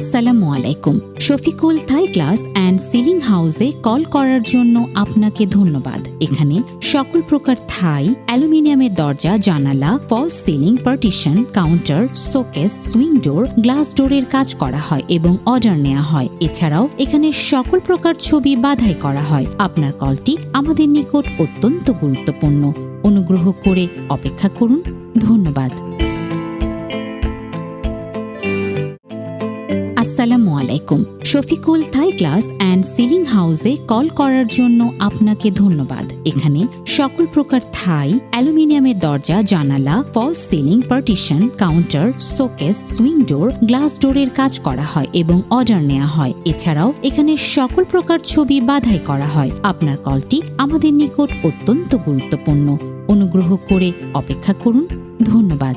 আসসালামু আলাইকুম। Shafiqul Thai glass and ceiling হাউসে কল করার জন্য আপনাকে ধন্যবাদ। এখানে সকল প্রকার থাই, অ্যালুমিনিয়ামের দরজা, জানালা, false ceiling, partition, counter, showcase, swing door, glass ডোরের কাজ করা হয় এবং অর্ডার নেওয়া হয়। এছাড়াও এখানে সকল প্রকার ছবি বাঁধাই করা হয়। আপনার কলটি আমাদের নিকট অত্যন্ত গুরুত্বপূর্ণ। অনুগ্রহ করে অপেক্ষা করুন। ধন্যবাদ। আসসালামু আলাইকুম। Shafiqul Thai glass and ceiling হাউসে কল করার জন্য আপনাকে ধন্যবাদ। এখানে সকল প্রকার থাই, অ্যালুমিনিয়ামের দরজা, জানালা, false ceiling, partition, counter, showcase, swing door, glass ডোরের কাজ করা হয় এবং অর্ডার নেওয়া হয়। এছাড়াও এখানে সকল প্রকার ছবি বাঁধাই করা হয়। আপনার কলটি আমাদের নিকট অত্যন্ত গুরুত্বপূর্ণ। অনুগ্রহ করে অপেক্ষা করুন। ধন্যবাদ।